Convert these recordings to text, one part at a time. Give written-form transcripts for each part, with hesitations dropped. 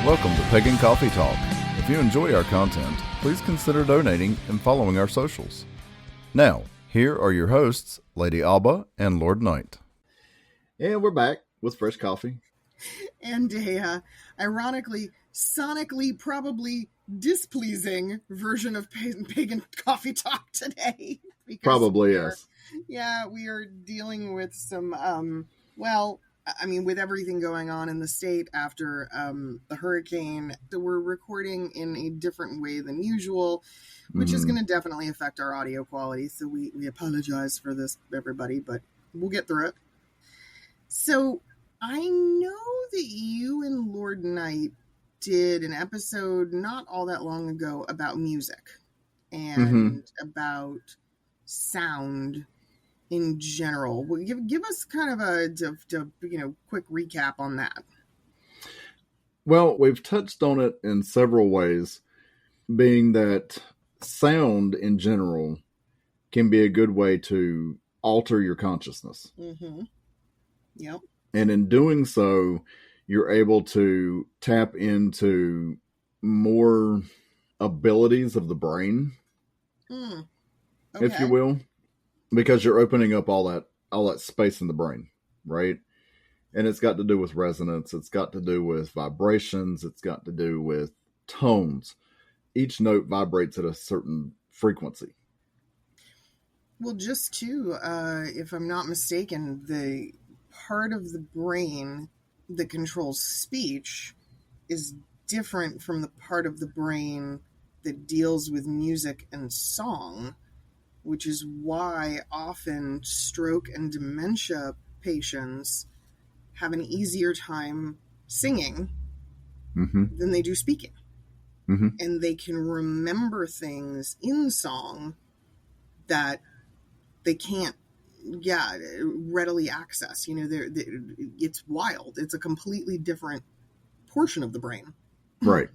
Welcome to Pagan Coffee Talk. If you enjoy our content, please consider donating and following our socials. Now, here are your hosts, Lady Alba and Lord Knight. And we're back with fresh coffee. And a, ironically, sonically probably displeasing version of Pagan Coffee Talk today. Probably, yes. Yeah, we are dealing with some, with everything going on in the state after the hurricane, we're recording in a different way than usual, which is going to definitely affect our audio quality. So we apologize for this, everybody, but we'll get through it. So I know that you and Lord Knight did an episode not all that long ago about music and about sound in general. Will you give us kind of a quick recap on that? Well, we've touched on it in several ways, being that sound in general can be a good way to alter your consciousness. Mm-hmm. Yep. And in doing so, you're able to tap into more abilities of the brain, if you will. Because you're opening up all that space in the brain, right? And it's got to do with resonance. It's got to do with vibrations. It's got to do with tones. Each note vibrates at a certain frequency. Well, just to, if I'm not mistaken, the part of the brain that controls speech is different from the part of the brain that deals with music and song, which is why often stroke and dementia patients have an easier time singing than they do speaking. And they can remember things in song that they can't readily access. It's wild. It's a completely different portion of the brain. Right.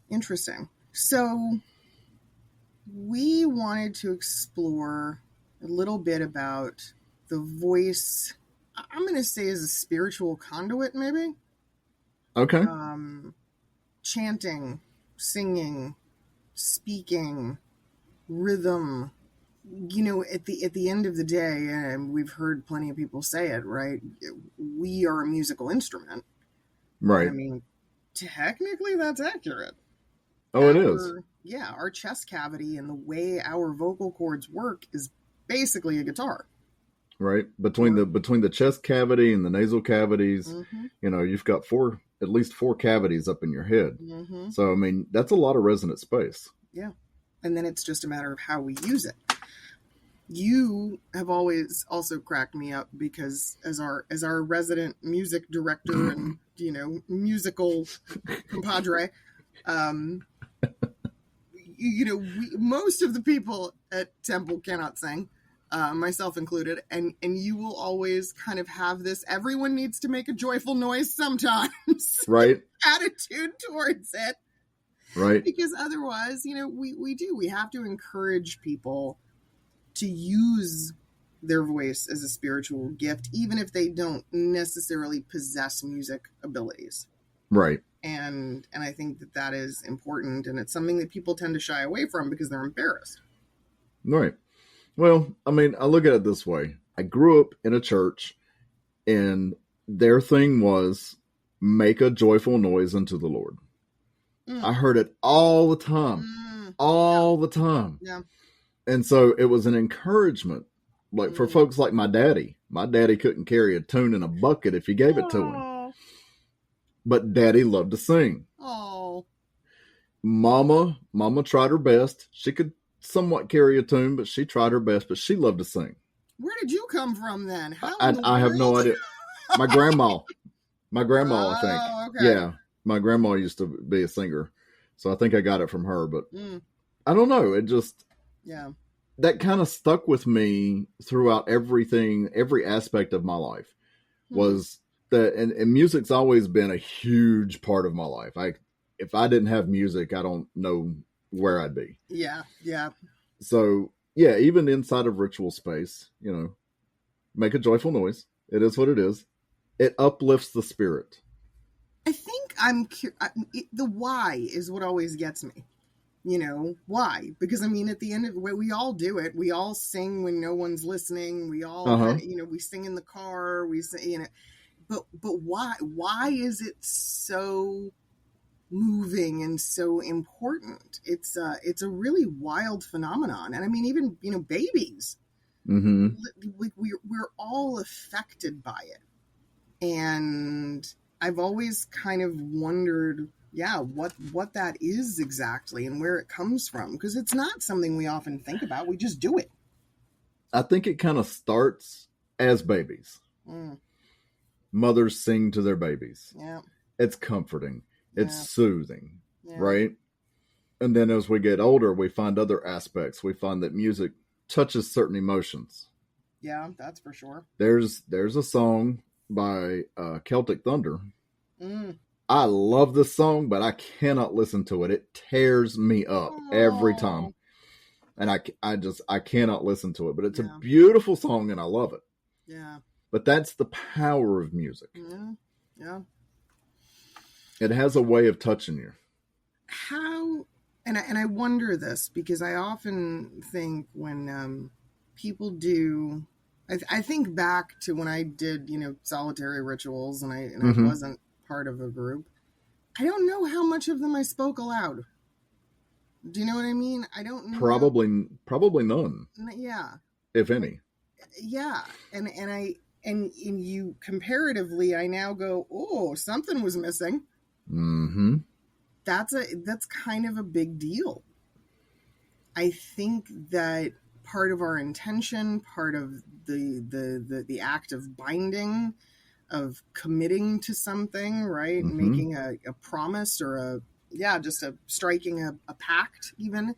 Interesting. So we wanted to explore a little bit about the voice, I'm going to say as a spiritual conduit, maybe. Okay. Chanting, singing, speaking, rhythm. At the end of the day, and we've heard plenty of people say it, right? We are a musical instrument. Right. I mean, technically that's accurate. Oh, it is. Yeah, our chest cavity and the way our vocal cords work is basically a guitar. Right. Between the chest cavity and the nasal cavities, you've got at least four cavities up in your head. So, I mean, that's a lot of resonant space. Yeah. And then it's just a matter of how we use it. You have always also cracked me up because as our resident music director and, musical compadre, most of the people at Temple cannot sing, myself included, and you will always kind of have this, everyone needs to make a joyful noise sometimes. Right. Attitude towards it. Right. Because otherwise, we have to encourage people to use their voice as a spiritual gift, even if they don't necessarily possess music abilities. Right. And I think that is important, and it's something that people tend to shy away from because they're embarrassed. Right. Well, I mean, I look at it this way. I grew up in a church, and their thing was make a joyful noise unto the Lord. I heard it all the time, the time. Yeah. And so it was an encouragement, like for folks like my daddy. My daddy couldn't carry a tune in a bucket if you gave it to him. But daddy loved to sing. Oh. Mama tried her best. She could somewhat carry a tune, but she tried her best, but she loved to sing. Where did you come from then? I have no idea. My grandma, I think. Okay. Yeah. My grandma used to be a singer. So I think I got it from her, but I don't know. It just, that kind of stuck with me throughout every aspect of my life was that, and music's always been a huge part of my life. If I didn't have music, I don't know where I'd be. Yeah. Yeah. So yeah, even inside of ritual space, make a joyful noise. It is what it is. It uplifts the spirit. I think the why is what always gets me. Why? Because I mean, at the end of the way, we all do it. We all sing when no one's listening. We all, we sing in the car. We sing, but why? Why is it so moving and so important? It's a really wild phenomenon. And I mean, even babies, we're all affected by it. And I've always kind of wondered, what that is exactly and where it comes from, because it's not something we often think about. We just do it. I think it kind of starts as babies. Mothers sing to their babies. Yeah. It's comforting. It's soothing, right? And then as we get older, we find other aspects. We find that music touches certain emotions. Yeah, that's for sure. There's a song by Celtic Thunder. I love this song, but I cannot listen to it. It tears me up every time. And I cannot listen to it. But it's a beautiful song and I love it. Yeah. But that's the power of music. Yeah. It has a way of touching you. How, and I wonder this, because I often think when people do, I think back to when I did, solitary rituals and I wasn't part of a group. I don't know how much of them I spoke aloud. Do you know what I mean? I don't know. Probably none. Yeah. If any. Yeah. And you comparatively, I now go, oh, something was missing. That's kind of a big deal. I think that part of our intention, part of the act of binding, of committing to something, right? Making a promise or just striking a pact even.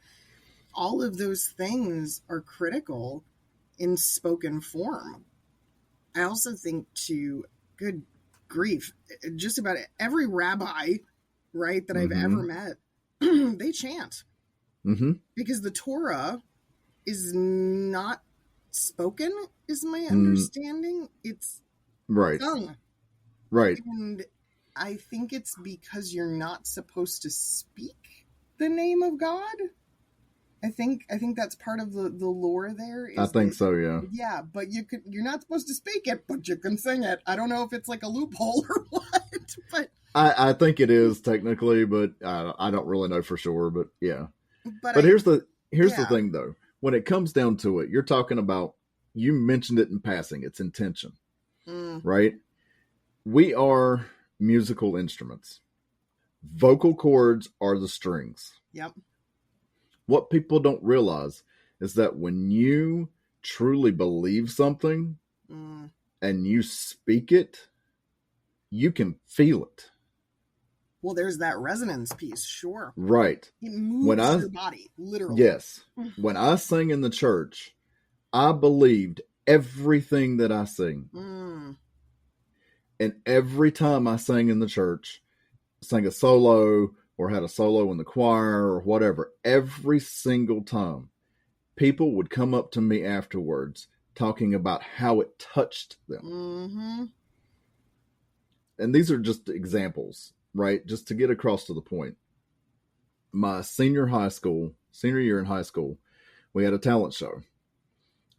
All of those things are critical in spoken form. I also think good grief, just about every rabbi, right, that I've ever met, they chant. Because the Torah is not spoken, is my understanding. It's sung. Right. And I think it's because you're not supposed to speak the name of God. I think that's part of the lore there. I think so, yeah. Yeah, but you're not supposed to speak it, but you can sing it. I don't know if it's like a loophole or what, but I think it is technically, but I don't really know for sure. But yeah. But here's the thing though. When it comes down to it, you're talking about, you mentioned it in passing. It's intention, right? We are musical instruments. Vocal cords are the strings. Yep. What people don't realize is that when you truly believe something and you speak it, you can feel it. Well, there's that resonance piece, sure. Right. It moves your body, literally. Yes. When I sing in the church, I believed everything that I sing. And every time I sang in the church, sang a solo or had a solo in the choir or whatever, every single time, people would come up to me afterwards talking about how it touched them. And these are just examples, right? Just to get across to the point. My senior year in high school, we had a talent show.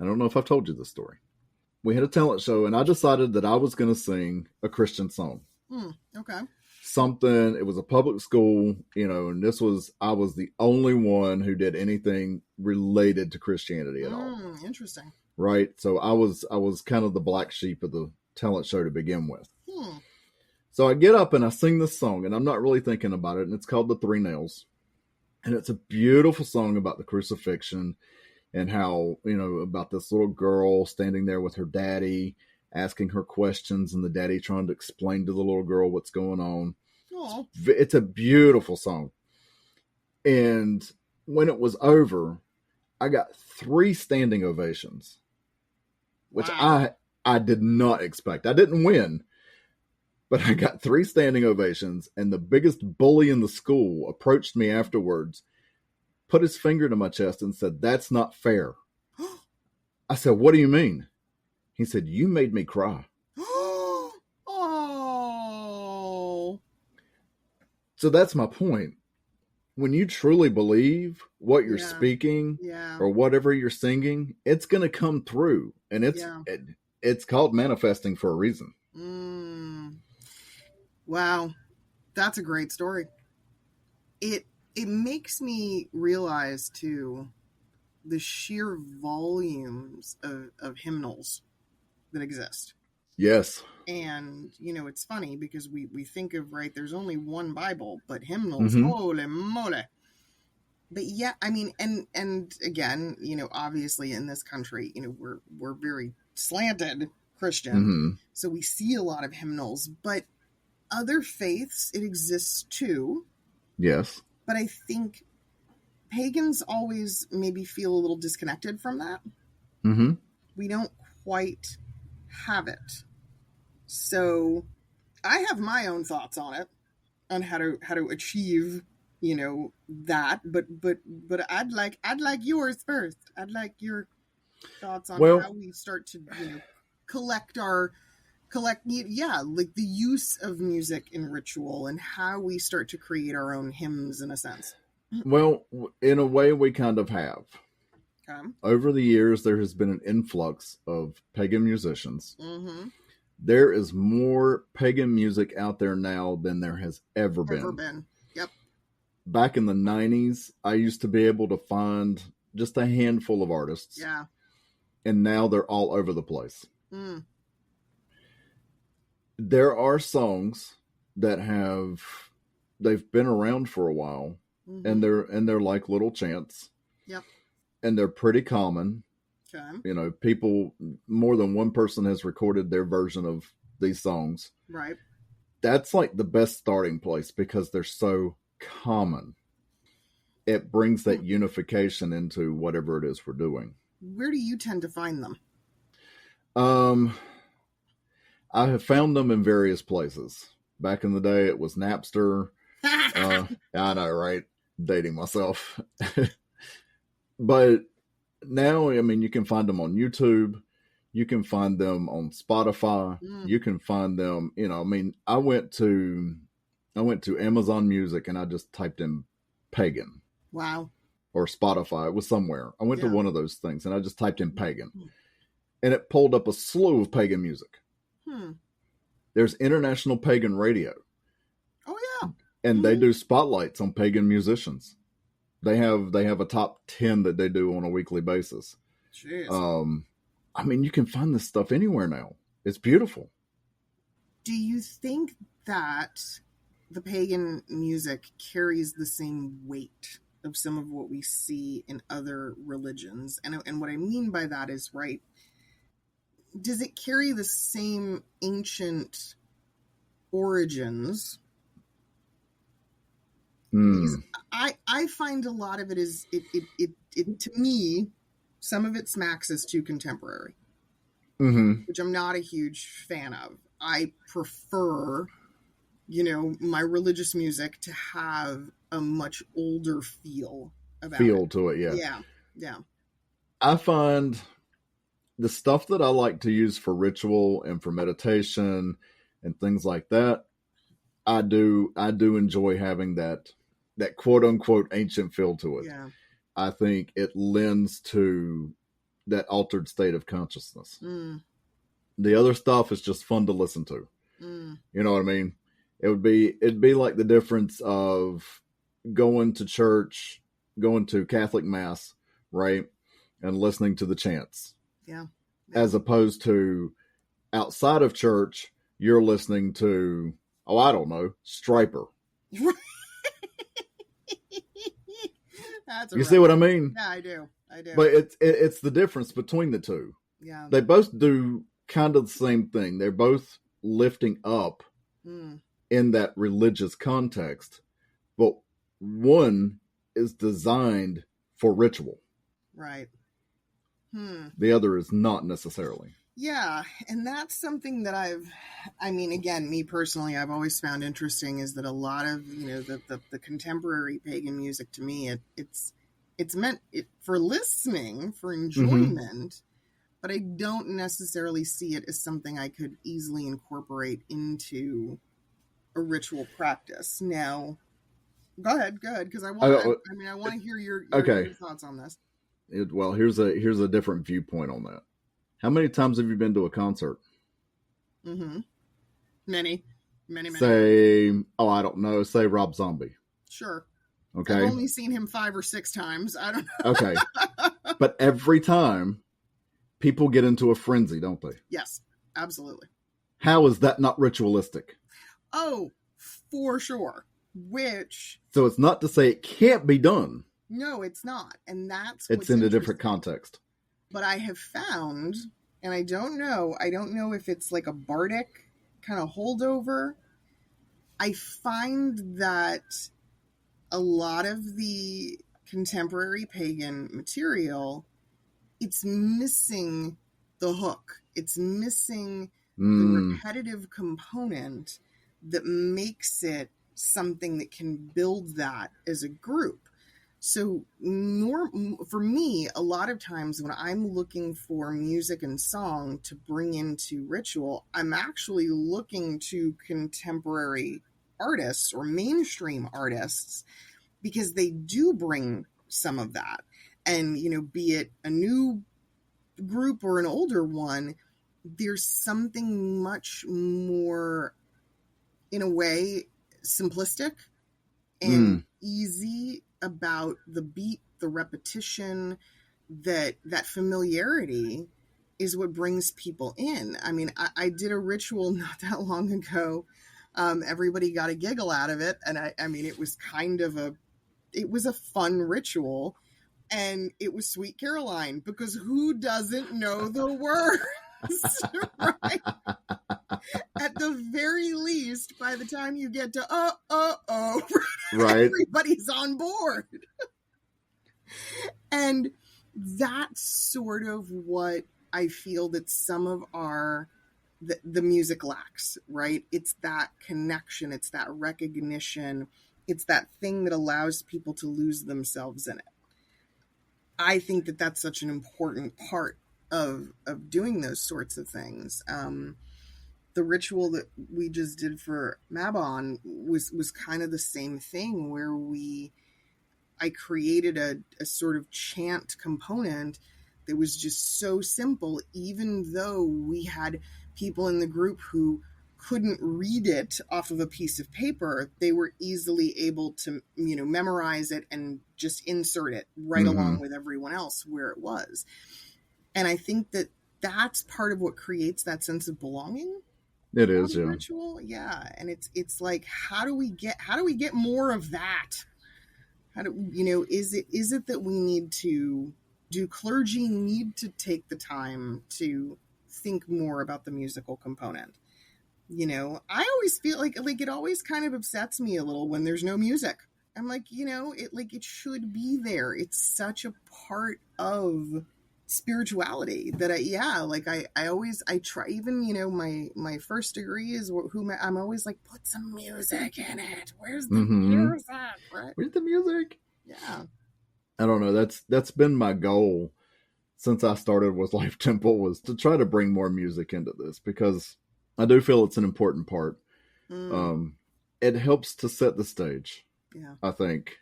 I don't know if I've told you this story. We had a talent show and I decided that I was going to sing a Christian song. Okay. Something, it was a public school, and I was the only one who did anything related to Christianity at all. Interesting. Right. So I was kind of the black sheep of the talent show to begin with. So I get up and I sing this song and I'm not really thinking about it. And it's called The Three Nails. And it's a beautiful song about the crucifixion and how, about this little girl standing there with her daddy, asking her questions and the daddy trying to explain to the little girl what's going on. It's a beautiful song. And when it was over, I got 3 standing ovations, which I did not expect. I didn't win, but I got 3 standing ovations, and the biggest bully in the school approached me afterwards, put his finger to my chest and said, "That's not fair." I said, "What do you mean?" He said, "You made me cry." Oh. So that's my point. When you truly believe what you're Yeah. speaking Yeah. or whatever you're singing, it's going to come through. And it's called manifesting for a reason. Wow. That's a great story. It makes me realize, too, the sheer volumes of hymnals that exist. Yes. And, it's funny because we think of, right, there's only one Bible, but hymnals, holy moly. But yeah, I mean, and again, obviously in this country, we're very slanted Christian. So we see a lot of hymnals, but other faiths, it exists too. Yes. But I think pagans always maybe feel a little disconnected from that. We don't quite have it. So I have my own thoughts on it, on how to achieve, that. But I'd like yours first. I'd like your thoughts on how we start to, collect like the use of music in ritual and how we start to create our own hymns in a sense. Well, in a way, we kind of have. Okay. Over the years, there has been an influx of pagan musicians. There is more pagan music out there now than there has ever been. Yep. Back in the 90s, I used to be able to find just a handful of artists. Yeah. And now they're all over the place. There are songs that they've been around for a while, and they're like little chants. Yep. And they're pretty common. Okay. People, more than one person has recorded their version of these songs. Right. That's like the best starting place because they're so common. It brings that unification into whatever it is we're doing. Where do you tend to find them? I have found them in various places. Back in the day, it was Napster. I know, right? Dating myself. But now, I mean, you can find them on YouTube. You can find them on Spotify. You can find them, I went to Amazon Music and I just typed in Pagan. Wow. Or Spotify. It was somewhere. I went to one of those things and I just typed in Pagan. And it pulled up a slew of pagan music. There's international pagan radio. Oh, yeah. And they do spotlights on pagan musicians. They have a top 10 that they do on a weekly basis. Jeez. I mean, you can find this stuff anywhere now. It's beautiful. Do you think that the pagan music carries the same weight of some of what we see in other religions? And what I mean by that is, right, does it carry the same ancient origins? I find a lot of it is it to me, some of it smacks as too contemporary, which I'm not a huge fan of. I prefer, my religious music to have a much older feel to it. Yeah. I find the stuff that I like to use for ritual and for meditation and things like that, I do enjoy having that quote unquote ancient feel to it. Yeah. I think it lends to that altered state of consciousness. The other stuff is just fun to listen to. You know what I mean? It'd be like the difference of going to church, going to Catholic Mass, right? And listening to the chants. Yeah. As opposed to outside of church, you're listening to, I don't know, Striper. You see what I mean? Yeah, I do. But it's the difference between the two. Yeah. They both do kind of the same thing. They're both lifting up in that religious context, but one is designed for ritual. Right. The other is not necessarily. Yeah, and that's something that again, me personally, I've always found interesting is that a lot of, the contemporary pagan music to me, it's meant for listening, for enjoyment, but I don't necessarily see it as something I could easily incorporate into a ritual practice. Now, Go ahead, because I want to hear your thoughts on this. Well, here's a different viewpoint on that. How many times have you been to a concert? Mm-hmm. Many. Say, I don't know. Say Rob Zombie. Sure. Okay. I've only seen him 5 or 6 times. I don't know. Okay. But every time, people get into a frenzy, don't they? Yes, absolutely. How is that not ritualistic? Oh, for sure. So it's not to say it can't be done. No, it's not. And it's in a different context. But I have found, and I don't know if it's like a bardic kind of holdover. I find that a lot of the contemporary pagan material, it's missing the hook. It's missing the repetitive component that makes it something that can build that as a group. So for me, a lot of times when I'm looking for music and song to bring into ritual, I'm actually looking to contemporary artists or mainstream artists, because they do bring some of that. And, be it a new group or an older one, there's something much more, in a way, simplistic and easy about the beat, the repetition, that familiarity is what brings people in. I mean, I did a ritual not that long ago. Everybody got a giggle out of it. And I mean, it was it was a fun ritual, and it was Sweet Caroline, because who doesn't know the words, right? At the very least, by the time you get to right, everybody's on board. And that's sort of what I feel that some of the music lacks, right? It's that connection, it's that recognition, it's that thing that allows people to lose themselves in it. I think that that's such an important part of doing those sorts of things. The ritual that we just did for Mabon was kind of the same thing, where I created a sort of chant component that was just so simple, even though we had people in the group who couldn't read it off of a piece of paper. They were easily able to, memorize it and just insert it right along with everyone else where it was. And I think that that's part of what creates that sense of belonging. It is, yeah. Ritual, yeah. And it's like, how do we get more of that? Is it that we need to do clergy need to take the time to think more about the musical component? I always feel like it always kind of upsets me a little when there's no music. I'm like, it should be there. It's such a part of spirituality that I try, even, my first degree is I'm always like, put some music in it. Where's the music? Right? Where's the music? Yeah. I don't know. That's been my goal since I started with Life Temple, was to try to bring more music into this, because I do feel it's an important part. It helps to set the stage. Yeah. I think.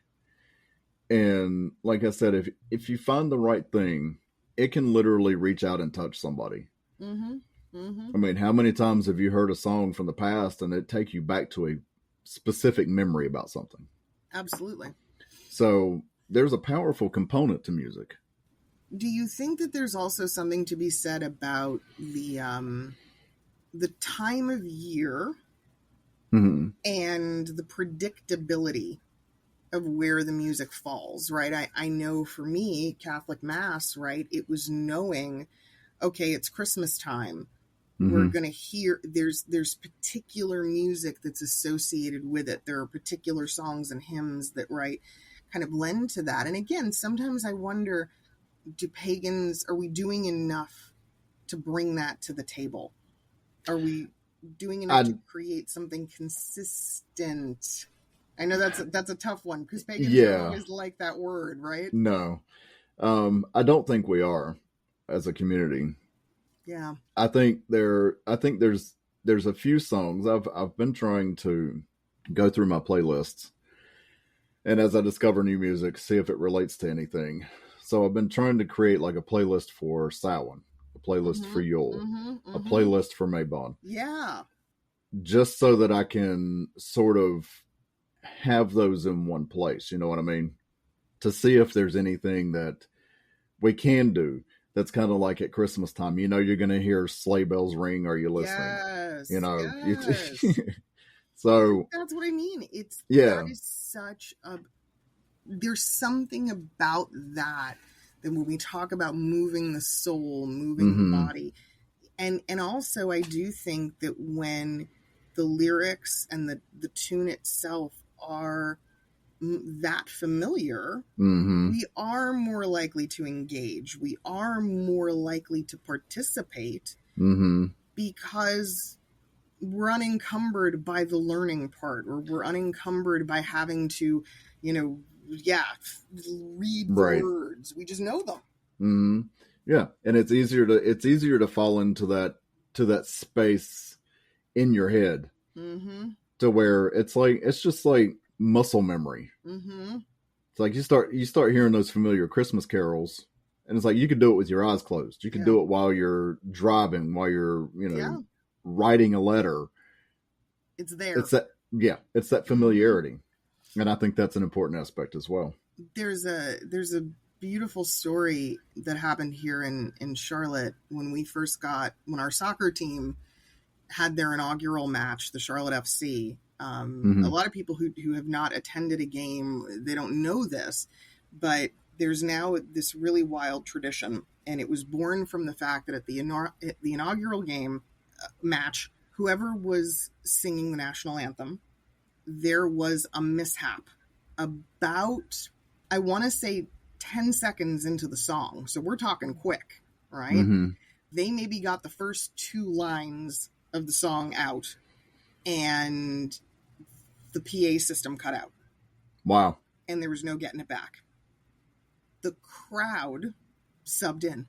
And like I said, if you find the right thing, it can literally reach out and touch somebody. I mean, how many times have you heard a song from the past and it take you back to a specific memory about something? Absolutely. So there's a powerful component to music. Do you think that there's also something to be said about the time of year and the predictability of where the music falls, right? I know for me, Catholic Mass, right, it was knowing, okay, it's Christmas time. We're going to hear, there's particular music that's associated with it. There are particular songs and hymns that, right, kind of lend to that. And again, sometimes I wonder, are we doing enough to bring that to the table? Are we doing enough to create something consistent? I know that's a tough one, because pagans don't always like that word, right? No. I don't think we are as a community. Yeah. I think there's a few songs I've been trying to go through my playlists, And as I discover new music, see if it relates to anything. So I've been trying to create like a playlist for Samhain, a playlist for Yule, a playlist for Mabon. Yeah. Just so that I can sort of have those in one place. You know what I mean? To see if there's anything that we can do that's kind of like at Christmas time. You know, you're going to hear sleigh bells ring. Are you listening? Yes. You know, yes. So that's what I mean. that is such there's something about that when we talk about moving the soul, moving the body. And also I do think that when the lyrics and the tune itself are that familiar, we are more likely to engage. We are more likely to participate because we're unencumbered by the learning part, or we're unencumbered by having to, read the words. We just know them. Yeah, and it's easier to fall into that space in your head to where it's just like muscle memory. It's like you start hearing those familiar Christmas carols, and it's like you could do it with your eyes closed. You could do it while you're driving, while you're writing a letter. It's there. It's that familiarity, and I think that's an important aspect as well. There's a beautiful story that happened here in Charlotte when our soccer team had their inaugural match, the Charlotte FC. A lot of people who have not attended a game, they don't know this, but there's now this really wild tradition, and it was born from the fact that at the inaugural game match, whoever was singing the national anthem, there was a mishap about, I want to say, 10 seconds into the song. So we're talking quick, right? They maybe got the first 2 lines of the song out, and the PA system cut out. Wow. And there was no getting it back. The crowd subbed in.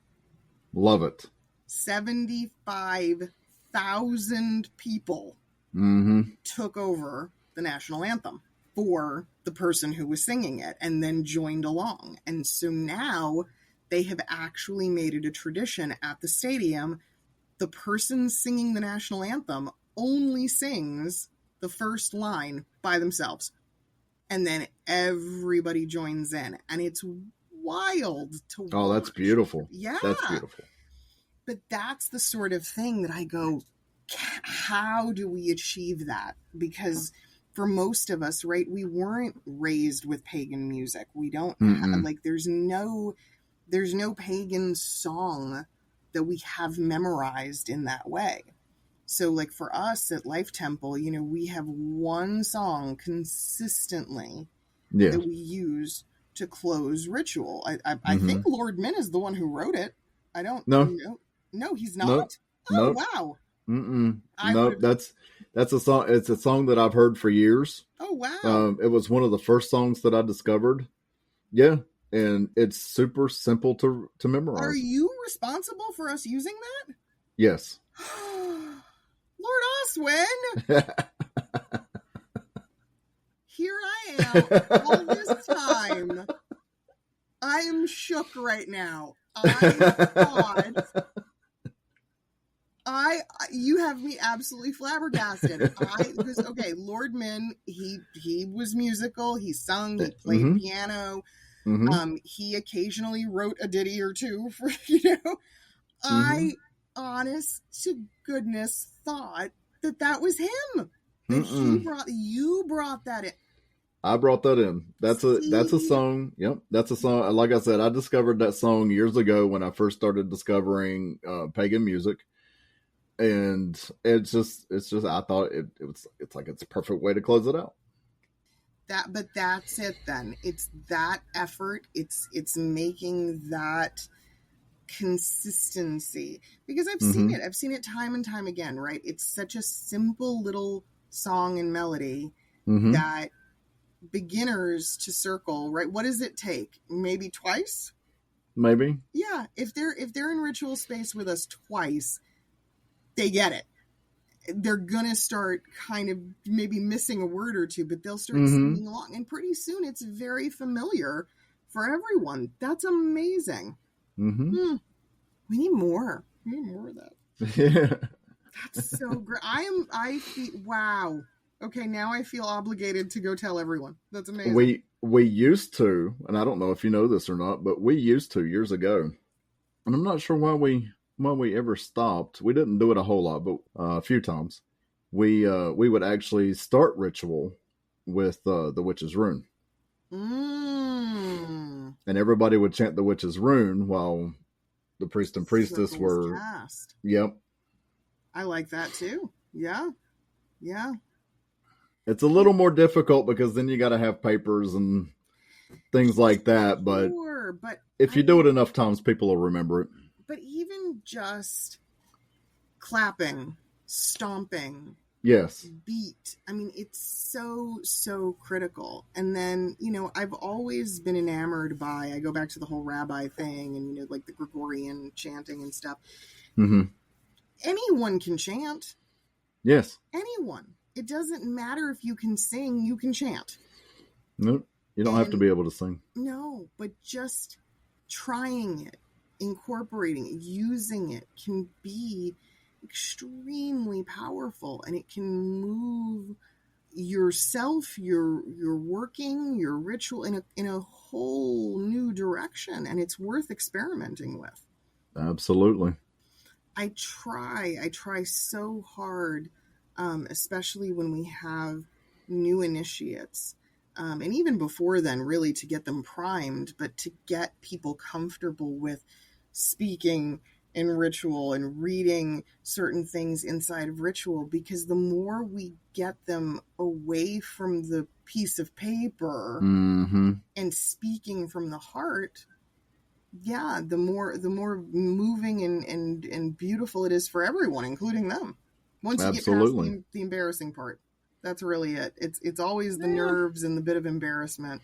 Love it. 75,000 people took over the national anthem for the person who was singing it, and then joined along. And so now they have actually made it a tradition at the stadium. The person singing the national anthem only sings the first line by themselves, and then everybody joins in, and it's wild to watch. Oh, that's beautiful. Yeah, that's beautiful. But that's the sort of thing that I go, how do we achieve that? Because for most of us, right, we weren't raised with pagan music. We don't have, there's no pagan song that we have memorized in that way. So like for us at Life Temple, we have one song consistently that we use to close ritual. I think Lord Min is the one who wrote it. I don't know. No, he's not. Nope. Wow. Nope. That's a song. It's a song that I've heard for years. Oh, wow. It was one of the first songs that I discovered. Yeah. And it's super simple to memorize. Are you responsible for us using that? Yes. Lord Oswin! Here I am all this time. I am shook right now. You have me absolutely flabbergasted. Lord Min, he was musical. He sung. He played piano. He occasionally wrote a ditty or two for I, honest to goodness, thought that was him. That you brought that in. I brought that in. That's a song. Yep, that's a song. Like I said, I discovered that song years ago when I first started discovering pagan music, and it's just I thought it's like it's a perfect way to close it out. But that's it then. It's that effort. It's making that consistency, because I've seen it. I've seen it time and time again, right? It's such a simple little song and melody that beginners to circle, right? What does it take? Maybe twice? Maybe. Yeah. If they're in ritual space with us twice, they get it. they're going to start kind of maybe missing a word or two, but they'll start Mm-hmm. singing along. And pretty soon it's very familiar for everyone. That's amazing. Mm-hmm. We need more. We need more of that. Yeah. That's so great. I feel, wow. Okay, now I feel obligated to go tell everyone. That's amazing. We used to, and I don't know if you know this or not, but we used to years ago, and I'm not sure why we ever stopped. We didn't do it a whole lot, but a few times. We would actually start ritual with the witch's rune, Mm. and everybody would chant the witch's rune while the priest and priestess were cast. Yep. I like that too. Yeah. Yeah. It's a little more difficult because then you got to have papers and things like that. But, sure, but if you do it enough times, people will remember it. But even just clapping, stomping, Yes, beat, I mean, it's so critical. And then, I've always been enamored by, I go back to the whole rabbi thing and, like the Gregorian chanting and stuff. Mm-hmm. Anyone can chant. Yes. Anyone. It doesn't matter if you can sing, you can chant. Nope. You don't have to be able to sing. No, but just trying it, incorporating it, using it can be extremely powerful, and it can move yourself, your working, your ritual in a whole new direction, and it's worth experimenting with. Absolutely. I try so hard, especially when we have new initiates. And even before then, really, to get them primed, but to get people comfortable with speaking in ritual and reading certain things inside of ritual, because the more we get them away from the piece of paper mm-hmm. and speaking from the heart, the more moving and beautiful it is for everyone, including them. Once you get past the embarrassing part. That's really it. It's always the nerves and the bit of embarrassment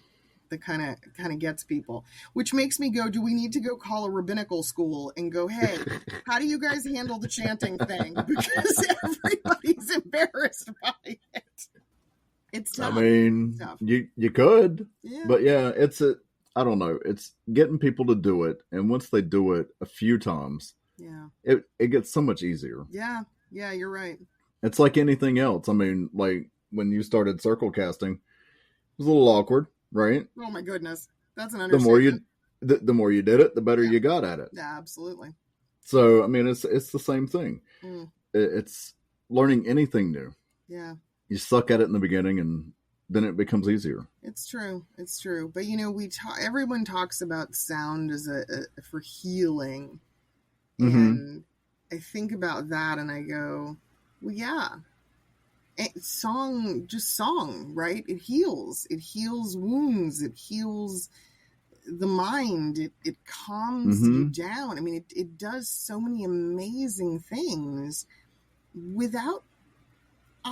that kind of gets people, which makes me go, do we need to go call a rabbinical school and go, hey, how do you guys handle the chanting thing? Because everybody's embarrassed by it. It's tough. I mean, you could, but I don't know. It's getting people to do it. And once they do it a few times, it gets so much easier. Yeah. Yeah, you're right. It's like anything else. I mean, like when you started circle casting, it was a little awkward, right? Oh my goodness. That's an understatement. The more you did it, the better you got at it. Yeah, absolutely. So, I mean, it's the same thing. It's learning anything new. Yeah. You suck at it in the beginning and then it becomes easier. It's true. But everyone talks about sound as for healing. Mm-hmm. And I think about that and I go, well, yeah, song, right? It heals wounds. It heals the mind. It calms you down. I mean, it does so many amazing things without a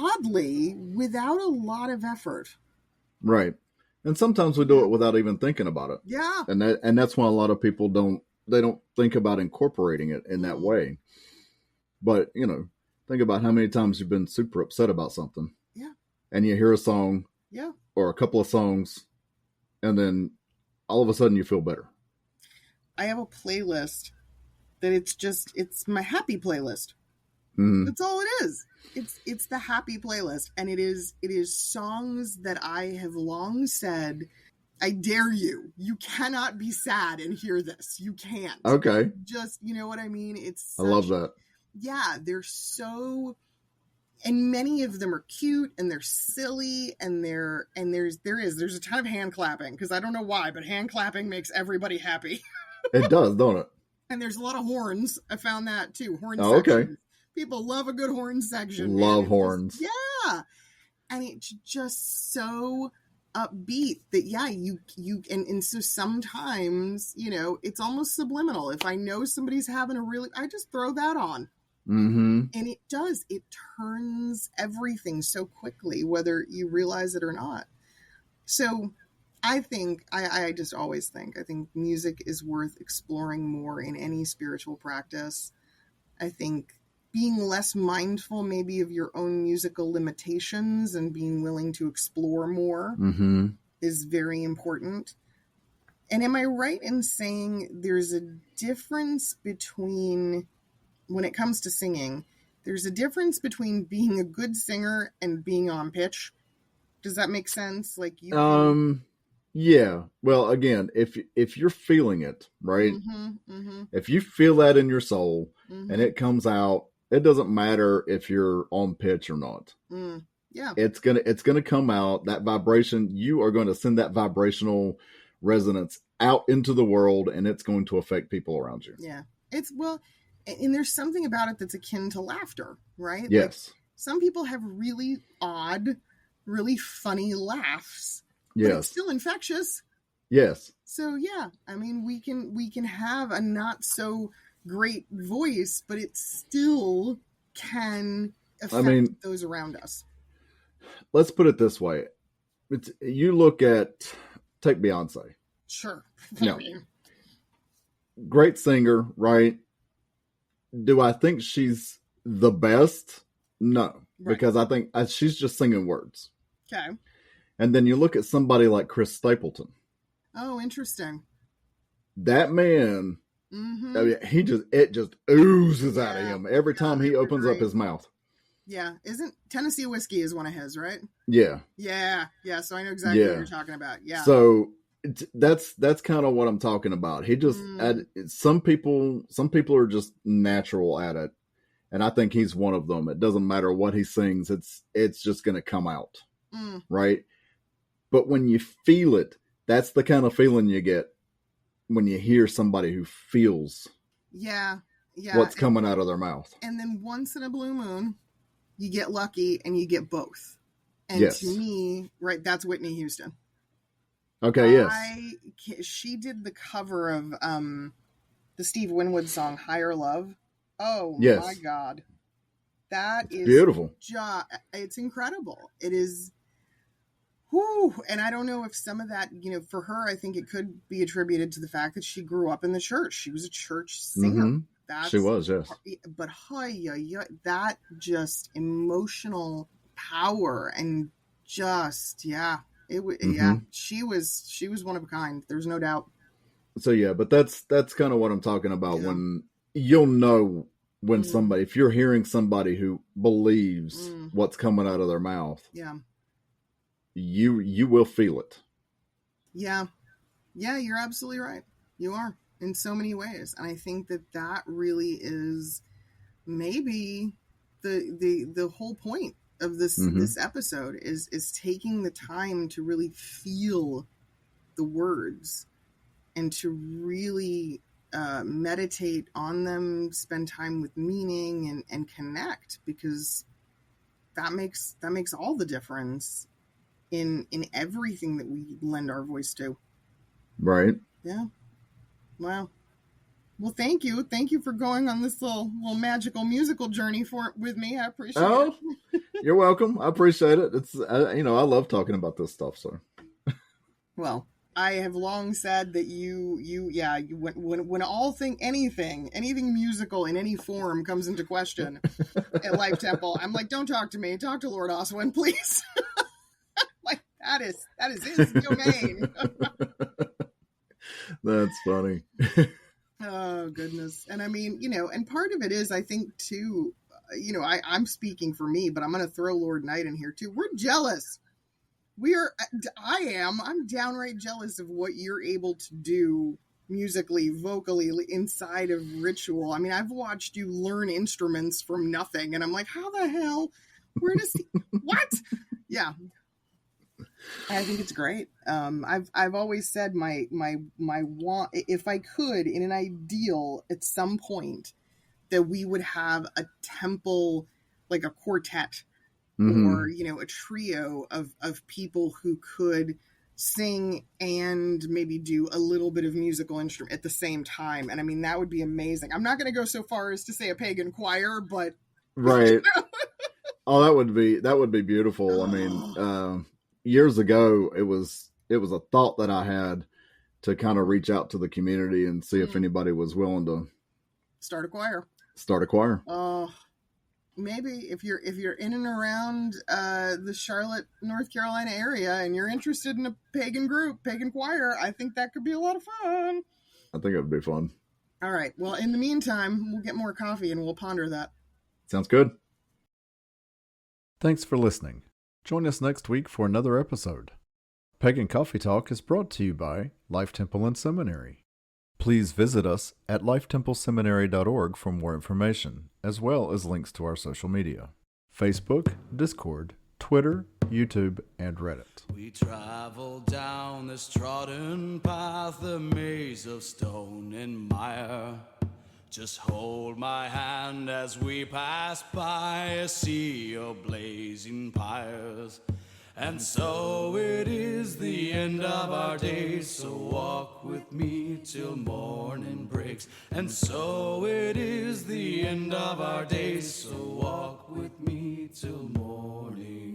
lot of effort. Right. And sometimes we do it without even thinking about it. Yeah. And that's why a lot of people don't think about incorporating it in that way. But, think about how many times you've been super upset about something. Yeah. And you hear a song. Yeah. Or a couple of songs. And then all of a sudden you feel better. I have a playlist that it's my happy playlist. Mm-hmm. That's all it is. It's the happy playlist. And it is songs that I have long said, I dare you. You cannot be sad and hear this. You can't. Okay. Just, you know what I mean? I love that. Yeah, they're so, and many of them are cute and they're silly and there's a ton of hand clapping, because I don't know why, but hand clapping makes everybody happy. It does, don't it? And there's a lot of horns. I found that too. Horn sections. Okay. People love a good horn section. Love horns. Yeah. And it's just so upbeat that you and so sometimes, it's almost subliminal. If I know somebody's having I just throw that on. Mm-hmm. And it turns everything so quickly, whether you realize it or not. So I think, I just always think, I think music is worth exploring more in any spiritual practice. I think being less mindful maybe of your own musical limitations and being willing to explore more is very important. And am I right in saying there's a difference between, when it comes to singing, there's a difference between being a good singer and being on pitch? Does that make sense? Like you can... Yeah. Well, again, if you're feeling it, right? If you feel that in your soul and it comes out, it doesn't matter if you're on pitch or not. Yeah. It's gonna come out. That vibration, you are going to send that vibrational resonance out into the world, and it's going to affect people around you. Yeah. It's, well, and there's something about it that's akin to laughter, right? Yes. Like, some people have really odd, really funny laughs. Yes. But it's still infectious. Yes. So yeah, I mean, we can have a not so great voice, but it still can affect those around us. Let's put it this way. Take Beyonce. Sure. No. Great singer, right? Do I think she's the best? No. Right. Because I think she's just singing words. Okay. And then you look at somebody like Chris Stapleton. Oh, interesting. That man, I mean, it just oozes out of him every time he opens up his mouth. Yeah. Isn't Tennessee Whiskey is one of his, right? Yeah. Yeah. Yeah. So I know exactly what you're talking about. Yeah. So that's kind of what I'm talking about. He just, some people are just natural at it. And I think he's one of them. It doesn't matter what he sings. It's just going to come out. Right. But when you feel it, that's the kind of feeling you get when you hear somebody who feels what's coming out of their mouth. And then once in a blue moon, you get lucky and you get both. And to me, right, that's Whitney Houston. Okay, yes. She did the cover of the Steve Winwood song, Higher Love. Oh, my God. That is beautiful. It's incredible. It is... Whew. And I don't know if some of that, for her, I think it could be attributed to the fact that she grew up in the church. She was a church singer. She was, yes. But that just emotional power and just, she was one of a kind. There's no doubt. So but that's kind of what I'm talking about. When you'll know when somebody, if you're hearing somebody who believes what's coming out of their mouth. Yeah. You will feel it. Yeah, you're absolutely right. You are, in so many ways, and I think that really is maybe the whole point of this episode is taking the time to really feel the words and to really meditate on them, spend time with meaning and connect, because that makes all the difference in everything that we lend our voice to. Right. Yeah. Wow. Well, thank you. Thank you for going on this little magical musical journey with me. I appreciate it. You're welcome. I appreciate it. It's, I love talking about this stuff. So. Well, I have long said that when anything musical in any form comes into question at Life Temple, I'm like, don't talk to me. Talk to Lord Oswin, please. Like, that is his domain. That's funny. Oh, goodness. And I mean, and part of it is, I think, too, I'm speaking for me, but I'm going to throw Lord Knight in here, too. We're jealous. I'm downright jealous of what you're able to do musically, vocally, inside of ritual. I mean, I've watched you learn instruments from nothing, and I'm like, how the hell? Where does he... What? Yeah. I think it's great. I've always said my want, if I could, in an ideal, at some point, that we would have a temple, like a quartet, or a trio of people who could sing and maybe do a little bit of musical instrument at the same time. And I mean, that would be amazing. I'm not going to go so far as to say a pagan choir, but right. Oh, that would be beautiful. I mean, years ago, it was a thought that I had to kind of reach out to the community and see if anybody was willing to start a choir. Start a choir. Oh, maybe if you're in and around the Charlotte, North Carolina area, and you're interested in a pagan group, pagan choir, I think that could be a lot of fun. I think it would be fun. All right. Well, in the meantime, we'll get more coffee and we'll ponder that. Sounds good. Thanks for listening. Join us next week for another episode. Pagan Coffee Talk is brought to you by Life Temple and Seminary. Please visit us at lifetempleseminary.org for more information, as well as links to our social media: Facebook, Discord, Twitter, YouTube, and Reddit. We travel down this trodden path, a maze of stone and mire. Just hold my hand as we pass by a sea of blazing pyres. And so it is the end of our days, so walk with me till morning breaks. And so it is the end of our days, so walk with me till morning